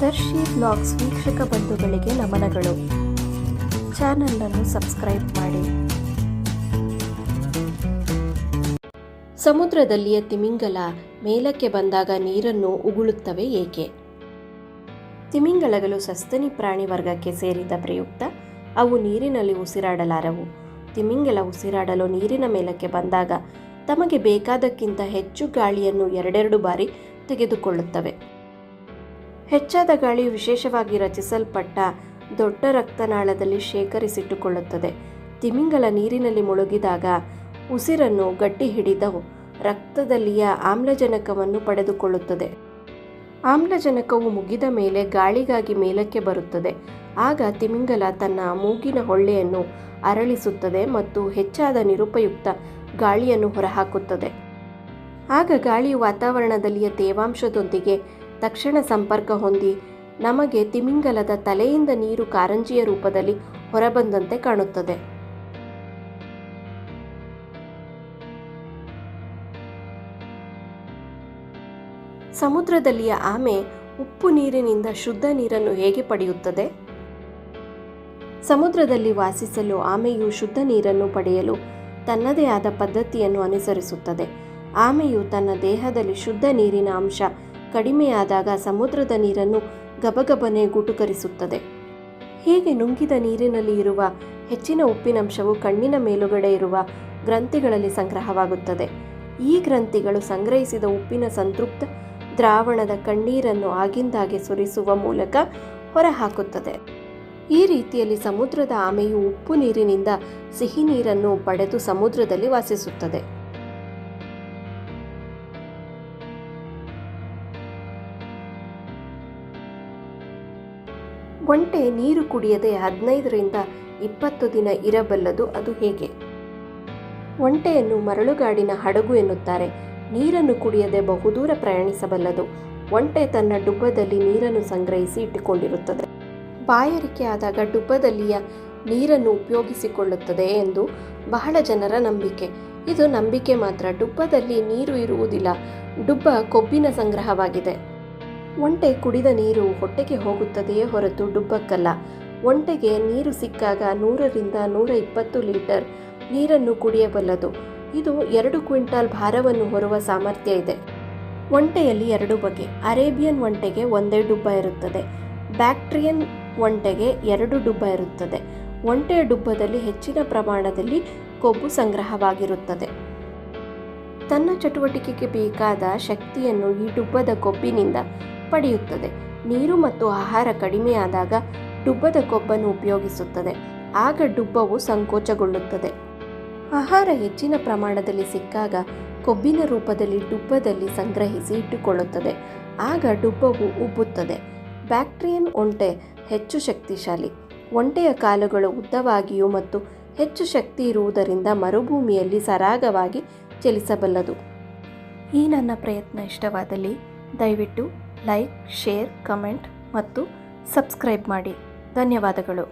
ದರ್ಶಿ blogs ವೀಕ್ಷಕ ಬಂಧುಗಳಿಗೆ ನಮನಗಳು. ಚಾನಲನ್ನು ಸಬ್ಸ್ಕ್ರೈಬ್ ಮಾಡಿ. ಸಮುದ್ರದಲ್ಲಿಯ ತಿಮಿಂಗಲ ಮೇಲಕ್ಕೆ ಬಂದಾಗ ನೀರನ್ನು ಉಗುಳುತ್ತವೆ ಏಕೆ? ತಿಮಿಂಗಲಗಳು ಸಸ್ತನಿ ಪ್ರಾಣಿ ವರ್ಗಕ್ಕೆ ಸೇರಿದ ಪ್ರಯುಕ್ತ ಅವು ನೀರಿನಲ್ಲಿ ಉಸಿರಾಡಲಾರವು. ತಿಮಿಂಗಲ ಉಸಿರಾಡಲು ನೀರಿನ ಮೇಲಕ್ಕೆ ಬಂದಾಗ ತಮಗೆ ಬೇಕಾದಕ್ಕಿಂತ ಹೆಚ್ಚು ಗಾಳಿಯನ್ನು ಎರಡೆರಡು ಬಾರಿ ತೆಗೆದುಕೊಳ್ಳುತ್ತವೆ. ಹೆಚ್ಚಾದ ಗಾಳಿಯು ವಿಶೇಷವಾಗಿ ರಚಿಸಲ್ಪಟ್ಟ ದೊಡ್ಡ ರಕ್ತನಾಳದಲ್ಲಿ ಶೇಖರಿಸಿಟ್ಟುಕೊಳ್ಳುತ್ತದೆ. ತಿಮಿಂಗಲ ನೀರಿನಲ್ಲಿ ಮುಳುಗಿದಾಗ ಉಸಿರನ್ನು ಗಟ್ಟಿ ಹಿಡಿದು ರಕ್ತದಲ್ಲಿಯ ಆಮ್ಲಜನಕವನ್ನು ಪಡೆದುಕೊಳ್ಳುತ್ತದೆ. ಆಮ್ಲಜನಕವು ಮುಗಿದ ಮೇಲೆ ಗಾಳಿಗಾಗಿ ಮೇಲಕ್ಕೆ ಬರುತ್ತದೆ. ಆಗ ತಿಮಿಂಗಲ ತನ್ನ ಮೂಗಿನ ಹೊಳ್ಳೆಯನ್ನು ಅರಳಿಸುತ್ತದೆ ಮತ್ತು ಹೆಚ್ಚಾದ ನಿರುಪಯುಕ್ತ ಗಾಳಿಯನ್ನು ಹೊರಹಾಕುತ್ತದೆ. ಆಗ ಗಾಳಿಯು ವಾತಾವರಣದಲ್ಲಿಯ ತೇವಾಂಶದೊಂದಿಗೆ ತಕ್ಷಣ ಸಂಪರ್ಕ ಹೊಂದಿ ನಮಗೆ ತಿಮಿಂಗಲದ ತಲೆಯಿಂದ ನೀರು ಕಾರಂಜಿಯ ರೂಪದಲ್ಲಿ ಹೊರಬಂದಂತೆ ಕಾಣುತ್ತದೆ. ಸಮುದ್ರದಲ್ಲಿಯ ಆಮೆ ಉಪ್ಪು ನೀರಿನಿಂದ ಶುದ್ಧ ನೀರನ್ನು ಹೇಗೆ ಪಡೆಯುತ್ತದೆ? ಸಮುದ್ರದಲ್ಲಿ ವಾಸಿಸಲು ಆಮೆಯು ಶುದ್ಧ ನೀರನ್ನು ಪಡೆಯಲು ತನ್ನದೇ ಆದ ಪದ್ಧತಿಯನ್ನು ಅನುಸರಿಸುತ್ತದೆ. ಆಮೆಯು ತನ್ನ ದೇಹದಲ್ಲಿ ಶುದ್ಧ ನೀರಿನ ಅಂಶ ಕಡಿಮೆಯಾದಾಗ ಸಮುದ್ರದ ನೀರನ್ನು ಗಬಗಬನೆ ಗುಟುಕರಿಸುತ್ತದೆ. ಹೀಗೆ ನುಂಗಿದ ನೀರಿನಲ್ಲಿ ಇರುವ ಹೆಚ್ಚಿನ ಉಪ್ಪಿನಂಶವು ಕಣ್ಣಿನ ಮೇಲುಗಡೆ ಇರುವ ಗ್ರಂಥಿಗಳಲ್ಲಿ ಸಂಗ್ರಹವಾಗುತ್ತದೆ. ಈ ಗ್ರಂಥಿಗಳು ಸಂಗ್ರಹಿಸಿದ ಉಪ್ಪಿನ ಸಂತೃಪ್ತ ದ್ರಾವಣದ ಕಣ್ಣೀರನ್ನು ಆಗಿಂದಾಗೆ ಸುರಿಸುವ ಮೂಲಕ ಹೊರಹಾಕುತ್ತದೆ. ಈ ರೀತಿಯಲ್ಲಿ ಸಮುದ್ರದ ಆಮೆಯು ಉಪ್ಪು ನೀರಿನಿಂದ ಸಿಹಿ ನೀರನ್ನು ಪಡೆದು ಸಮುದ್ರದಲ್ಲಿ ವಾಸಿಸುತ್ತದೆ. ಒಂಟೆ ನೀರು ಕುಡಿಯದೆ 15 ರಿಂದ 20 ದಿನ ಇರಬಲ್ಲದು. ಅದು ಹೇಗೆ? ಒಂಟೆಯನ್ನು ಮರಳುಗಾಡಿನ ಹಡಗು ಎನ್ನುತ್ತಾರೆ. ನೀರನ್ನು ಕುಡಿಯದೆ ಬಹುದೂರ ಪ್ರಯಾಣಿಸಬಲ್ಲದು. ಒಂಟೆ ತನ್ನ ಡುಬ್ಬದಲ್ಲಿ ನೀರನ್ನು ಸಂಗ್ರಹಿಸಿ ಇಟ್ಟುಕೊಂಡಿರುತ್ತದೆ. ಬಾಯಾರಿಕೆ ಆದಾಗ ಡುಬ್ಬದಲ್ಲಿಯ ನೀರನ್ನು ಉಪಯೋಗಿಸಿಕೊಳ್ಳುತ್ತದೆ ಎಂದು ಬಹಳ ಜನರ ನಂಬಿಕೆ. ಇದು ನಂಬಿಕೆ ಮಾತ್ರ. ಡುಬ್ಬದಲ್ಲಿ ನೀರು ಇರುವುದಿಲ್ಲ. ಡುಬ್ಬ ಕೊಬ್ಬಿನ ಸಂಗ್ರಹವಾಗಿದೆ. ಒಂಟೆ ಕುಡಿದ ನೀರು ಹೊಟ್ಟೆಗೆ ಹೋಗುತ್ತದೆಯೇ ಹೊರತು ಡುಬ್ಬಕ್ಕಲ್ಲ. ಒಂಟೆಗೆ ನೀರು ಸಿಕ್ಕಾಗ 100 ರಿಂದ 120 ಲೀಟರ್ ನೀರನ್ನು ಕುಡಿಯಬಲ್ಲದು. ಇದು 2 ಕ್ವಿಂಟಾಲ್ ಭಾರವನ್ನು ಹೊರುವ ಸಾಮರ್ಥ್ಯ ಇದೆ. ಒಂಟೆಯಲ್ಲಿ 2 ಬಗೆ. ಅರೇಬಿಯನ್ ಒಂಟೆಗೆ ಒಂದೇ ಡುಬ್ಬ ಇರುತ್ತದೆ. ಬ್ಯಾಕ್ಟ್ರಿಯನ್ ಒಂಟೆಗೆ 2 ಡುಬ್ಬ ಇರುತ್ತದೆ. ಒಂಟೆಯ ಡುಬ್ಬದಲ್ಲಿ ಹೆಚ್ಚಿನ ಪ್ರಮಾಣದಲ್ಲಿ ಕೊಬ್ಬು ಸಂಗ್ರಹವಾಗಿರುತ್ತದೆ. ತನ್ನ ಚಟುವಟಿಕೆಗೆ ಬೇಕಾದ ಶಕ್ತಿಯನ್ನು ಈ ಡುಬ್ಬದ ಕೊಬ್ಬಿನಿಂದ ಪಡೆಯುತ್ತದೆ. ನೀರು ಮತ್ತು ಆಹಾರ ಕಡಿಮೆಯಾದಾಗ ಡುಬ್ಬದ ಕೊಬ್ಬನ್ನು ಉಪಯೋಗಿಸುತ್ತದೆ. ಆಗ ಡುಬ್ಬವು ಸಂಕೋಚಗೊಳ್ಳುತ್ತದೆ. ಆಹಾರ ಹೆಚ್ಚಿನ ಪ್ರಮಾಣದಲ್ಲಿ ಸಿಕ್ಕಾಗ ಕೊಬ್ಬಿನ ರೂಪದಲ್ಲಿ ಡುಬ್ಬದಲ್ಲಿ ಸಂಗ್ರಹಿಸಿ ಇಟ್ಟುಕೊಳ್ಳುತ್ತದೆ. ಆಗ ಡುಬ್ಬವು ಉಬ್ಬುತ್ತದೆ. ಬ್ಯಾಕ್ಟ್ರಿಯನ್ ಒಂಟೆ ಹೆಚ್ಚು ಶಕ್ತಿಶಾಲಿ. ಒಂಟೆಯ ಕಾಲುಗಳು ಉದ್ದವಾಗಿಯೂ ಮತ್ತು ಹೆಚ್ಚು ಶಕ್ತಿ ಇರುವುದರಿಂದ ಮರುಭೂಮಿಯಲ್ಲಿ ಸರಾಗವಾಗಿ ಚಲಿಸಬಲ್ಲದು. ಈ ನನ್ನ ಪ್ರಯತ್ನ ಇಷ್ಟವಾದಲ್ಲಿ ದಯವಿಟ್ಟು ಲೈಕ್, ಶೇರ್, ಕಮೆಂಟ್ ಮತ್ತು ಸಬ್ಸ್ಕ್ರೈಬ್ ಮಾಡಿ. ಧನ್ಯವಾದಗಳು.